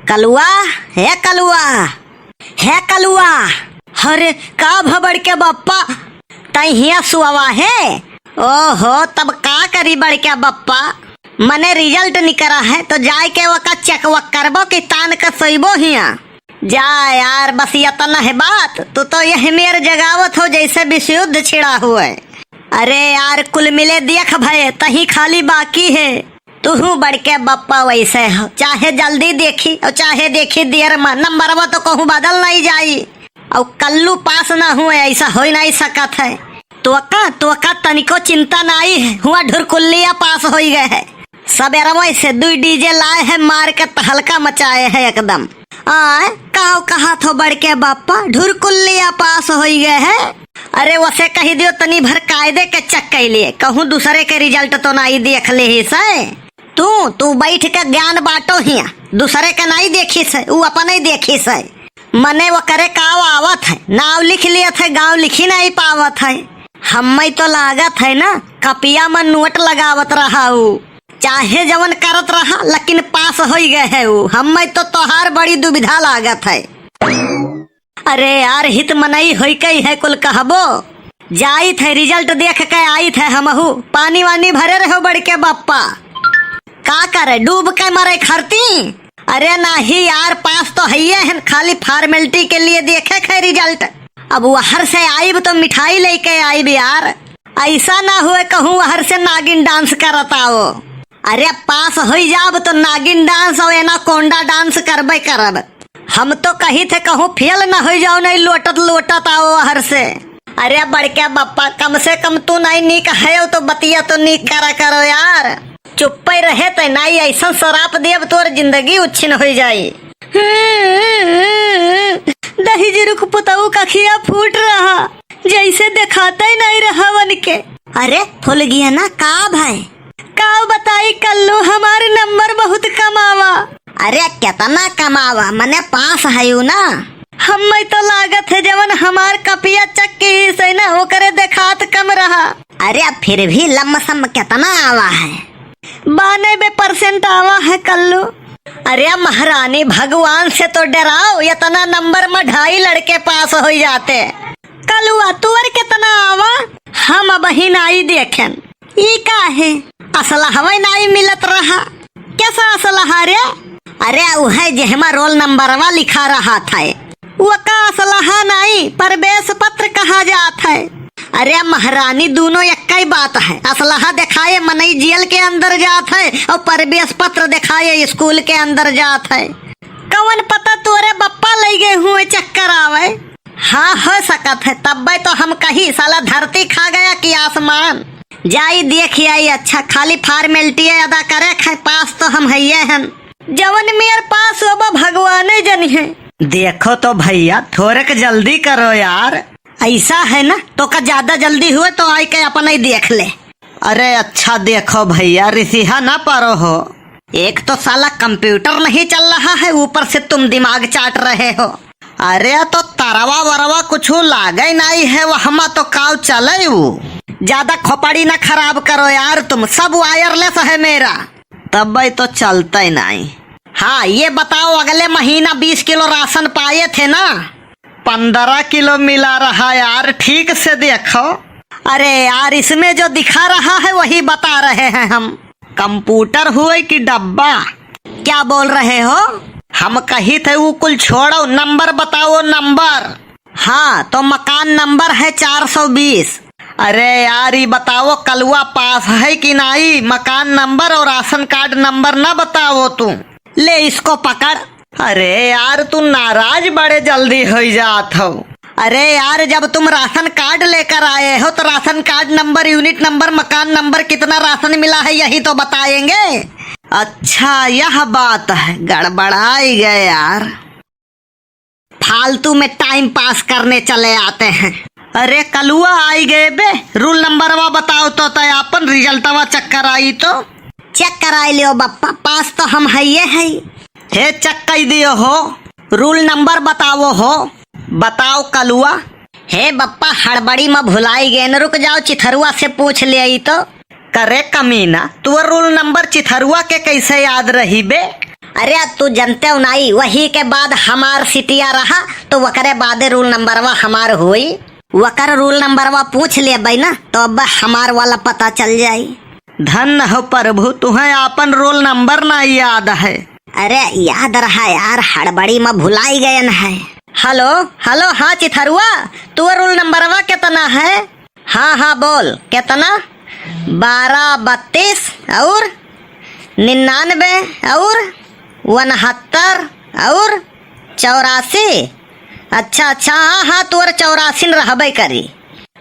कलुआ है कलुआ है कलुआ। अरे का भबड़ के बप्पा तई हिया सुआवा है। ओहो तब का करी बड़ के बप्पा, मने रिजल्ट निकरा है तो जाए के वका चेक वक करबो कि तान का सोइबो हिया। जा यार बस यतना है बात, तू तो यह मेर जगावत हो जैसे विषयुद्ध छिड़ा हुआ है। अरे यार कुल मिले देख भय तही खाली बाकी है। तू बड़ के बप्पा वैसे हो, चाहे जल्दी देखी और चाहे देखी देर में नंबरवा तो कहूँ बदल नहीं जाई। और कल्लू पास ना हुए ऐसा हो नहीं सकत है। तो का तनिको चिंता नहीं है, हुआ ढुरकुल्लिया पास हो गए है। सबेरवा से 2 डीजे लाए हैं, मार के तहलका मचाए है एकदम। आए काव कहा थो बड़ के बापा ढुरकुल्लिया पास हो गए है। अरे वैसे कही दियो तनी भर कायदे के चेक कर लिए, कहूँ दूसरे के रिजल्ट तो नहीं देख ले ही से। तू बैठ के ज्ञान बांटो हिया, दूसरे के नहीं देखी से, वो अपन ही देखी से। मने वो करे काव आवत है, नाव लिख लिए थे, गाँव लिखी नहीं पावत है। हम तो लागत है ना कपिया में नोट लगावत रहा हूँ, चाहे जवन करत रहा लेकिन पास हो गए है वो। हम तो तोहार बड़ी दुविधा लागत है। अरे यार हित मनई होई कई है कुल कहबो। जाई थे रिजल्ट देख के आई थे हमहू, पानी वानी भरे रहो बड़ के बप्पा। का करे डूब के मरे खरती। अरे नहीं यार पास तो है, खाली फॉर्मेलिटी के लिए देखे खे रिजल्ट। अब वहर से आईब तो मिठाई लेके आईब यार, ऐसा ना हुए कहूँ वहर से नागिन डांस करता हो। अरे पास हो जाब तो नागिन डांस और एनाकोंडा डांस करबे करब। हम तो कही थे कहूँ फेल ना हो जाओ, नहीं लोटत लोटत आओ वहर से। अरे बड़ के बप्पा कम से कम तू नहीं नीक है तो बतिया तो नीक करा करो यार। चुप ही रहे तो नहीं ऐसा शराप देव तोर जिंदगी उच्छिन हो जाये। दही जिरुक पुताऊ कखिया फूट रहा, जैसे दिखाता ही नहीं रहा वन के। अरे फूल गया ना का भाई, का बताई कल्लू हमारे नंबर बहुत कमावा। अरे कितना कमावा, मने पास है ना। हम तो लागत है जवन हमार कपिया चक्की से ना हो करे देखात कम रहा। अरे फिर भी लमसम कितना आवा है, 92% आवा है कल्लू। अरे महारानी भगवान से तो डराओ, इतना नंबर में 2.5 लड़के पास हो जाते। कलुआ तुअर कितना आवा, हम अब ही नहीं देखें। ई का है असला हवाई नहीं मिलत रहा, कैसा असला रे। अरे वह जहमा रोल नंबरवा लिखा रहा था, वो का असला नहीं प्रवेश पत्र कहा जाता है। अरे महारानी दोनों एक ही बात है, असलहा दिखाए मनई जेल के अंदर जात है और प्रवेश पत्र दिखाए स्कूल के अंदर जात है। कौन पता तोरे बप्पा ले गए हुए चक्कर आवे। हाँ हो सकत है, तब तो हम कही साला धरती खा गया कि आसमान। जाई देख आई, अच्छा खाली फॉर्मेलिटी अदा करे खे, पास तो हम है जवन मेरे पास हो भगवान जन है। देखो तो भैया थोड़े जल्दी करो यार, ऐसा है ना तो का ज्यादा जल्दी हुए तो आई के अपन ही देख ले। अरे अच्छा देखो भैया रिसिहा ना पारो हो, एक तो साला कंप्यूटर नहीं चल रहा है, ऊपर से तुम दिमाग चाट रहे हो। अरे तो तरवा वरवा कुछ लागे नहीं है, वहाँ तो काव चले। वो ज्यादा खोपड़ी ना खराब करो यार, तुम सब वायरलेस है मेरा, तब तो चलता ही नहीं। हाँ ये बताओ अगले महीना 20 किलो राशन पाए थे ना, 15 किलो मिला रहा यार, ठीक से देखो। अरे यार इसमें जो दिखा रहा है वही बता रहे हैं हम, कंप्यूटर हुए कि डब्बा। क्या बोल रहे हो, हम कही थे वो कुल छोड़ो, नंबर बताओ नंबर। हाँ तो मकान नंबर है 420। अरे यार ये बताओ कलुआ पास है कि नहीं, मकान नंबर और राशन कार्ड नंबर ना बताओ तू। ले इसको पकड़। अरे यार तू नाराज बड़े जल्दी हो जात हो। अरे यार जब तुम राशन कार्ड लेकर आए हो तो ration card number, unit number, मकान नंबर, कितना राशन मिला है यही तो बताएंगे। अच्छा यह बात है, गड़बड़ाई गए यार, फालतू में टाइम पास करने चले आते हैं। अरे कलुआ आई गए बे, रूल नंबरवा बताओ तो तय अपन रिजल्टवा चेक कराई तो। चेक कराई लियो बप्पा, पास तो हम है हे चेक कर दियो हो, रूल नंबर बताओ हो। बताओ कलुआ। हे बप्पा हड़बड़ी में भुलाई गए न, रुक जाओ चिथरुआ से पूछ ले तो। करे कमीना तू रूल नंबर चिथरुआ के कैसे याद रही बे। अरे तू जनते हो नहीं, वही के बाद हमार सिटिया रहा तो वकरे बाद रूल नंबरवा हमार हुई। वकर रूल नंबरवा पूछ ले भाई ना तो अब हमार वाला पता चल जाई। धन हो प्रभु, तुम्हें अपन रोल नंबर ना याद है। अरे याद रहा यार, हड़बड़ी में भुलाई गयन है। हेलो हेलो, हाँ चिथरुआ, तू रूल नंबरवा कितना है? हाँ हाँ बोल कितना? 12 32 और 99 और 69 और 84। अच्छा अच्छा, हाँ हाँ तोर 84 रहबे करी।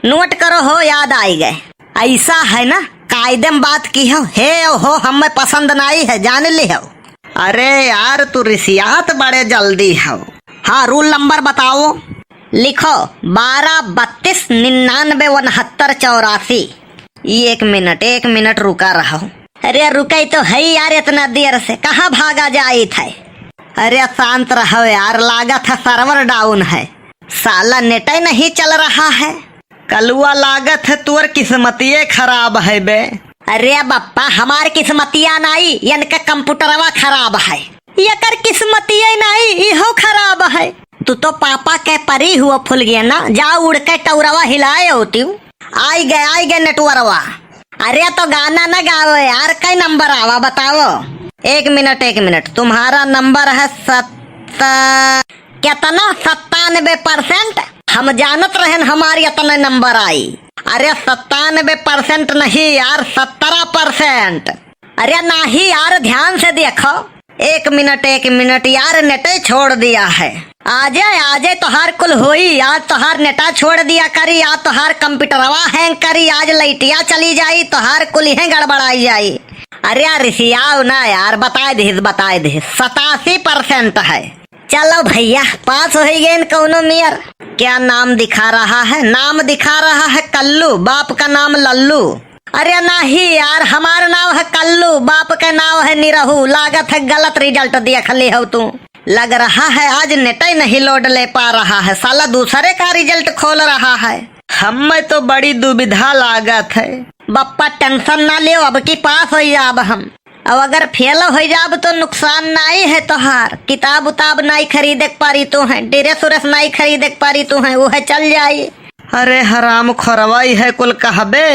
नोट करो हो, याद आई गए। ऐसा है ना, कायदे में बात की हो हे हो, हमें पसंद नहीं है, जान ली हो। अरे यार तू रिसियात बड़े जल्दी हो। हाँ रूल नंबर बताओ। लिखो 12 32 99 69 84। एक मिनट रुका रहो। अरे रुके तो है यार, इतना देर से कहाँ भागा जाई थे। अरे शांत रहो यार, लागत है सर्वर डाउन है, साला नेट ही नहीं चल रहा है। कलुआ लागत है तोर किस्मतिये खराब है बे। अरे बप्पा हमार किस्मतिया नहीं, इनका कंप्यूटरवा खराब है। यकर किस्मतिया नहीं, इहो खराब है। तू तो पापा के परी हुआ फुल गया ना, जा उड़ के टौरवा हिलाए होती। आई गए नेटवर्कवा। अरे तो गाना न गाओ यार, कई नंबर आवा बताओ। एक मिनट, तुम्हारा नंबर है कितना? 97%। हम जानत रहन हमारी इतने नंबर आई। अरे 97% नहीं यार, 17%। अरे नहीं यार, ध्यान से देखो। एक मिनट यार, नेट छोड़ दिया है। आजे तोहार कुल होई। आज तोहार नेटा छोड़ दिया करी, आज तोहार कंप्यूटरवा हैंग करी, आज लाइटिया चली जाई, तोहार कुल ही गड़बड़ाई जाई। अरे यार रिसियाओ ना यार, बताए दे 87% है। चलो भैया पास हो गए कौनो मियर। क्या नाम दिखा रहा है? नाम दिखा रहा है कल्लू, बाप का नाम लल्लू। अरे नहीं यार, हमारा नाम है कल्लू, बाप का नाम है निरहू। लागत है गलत रिजल्ट देख ली हो तू। लग रहा है आज नेट ही नहीं लोड ले पा रहा है, साला दूसरे का रिजल्ट खोल रहा है। हमें तो बड़ी दुविधा लागत है। बप्पा टेंशन ना ले, अब की पास हो जाब हम। अब अगर फेल हो जाब तो नुकसान नहीं है तोहार। किताब उताब नहीं खरीदे पारी तू है, ड्रेस उरेस नहीं खरीदे पारी तू है, वो है चल जाये। अरे हराम खोरवाई है कुल कहबे।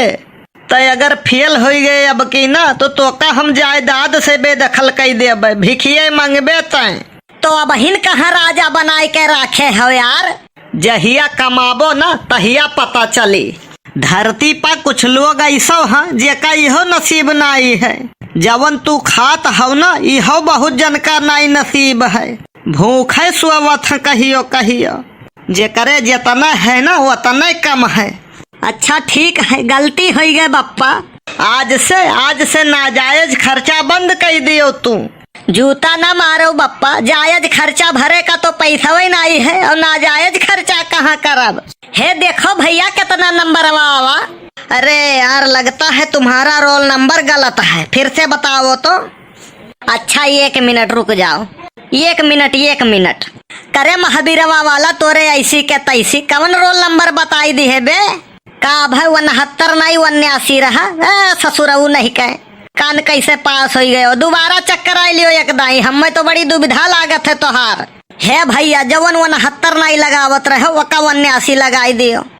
तय अगर फेल हो गए अब की ना तो का हम जायदाद से बेदखल कर देबे, भिखिए मांगबे तय। तो अब हिन कहाँ राजा बनाए के रखे हो यार। जहिया कमाबो ना तहिया पता चली। धरती पर कुछ लोग ऐसा है जेका इहो नसीब नहीं है। जवन तू खात हो ना, इहो बहुत जन का नहीं नसीब है। भूखे सुवत कहियो जेकरे जितना है ना उतना कम है। अच्छा ठीक है, गलती हो गई बप्पा। आज से नाजायज खर्चा बंद कर दियो तू। जूता ना मारो बप्पा, जायज खर्चा भरे का तो पैसा ही नहीं है, और नाजायज खर्चा कहाँ करब। हे देखो भैया कितना नंबर आवा। अरे यार लगता है तुम्हारा रोल नंबर गलत है, फिर से बताओ तो। अच्छा 1 मिनट रुक जाओ। 1 मिनट करे महावीरवा वाला तोरे ऐसी के तैसी कवन रोल नंबर बताई दी है बे। का भाई 69 नहीं 89 रहा। ससुरऊ नहीं कहे कान कैसे पास हो गए। दोबारा चक्कर आई लियो एकदाई, हमें तो बड़ी दुविधा लागत है तोहार। है भैया जवन 69 नहीं लगावत रहे, वो 89 लगाई दियो।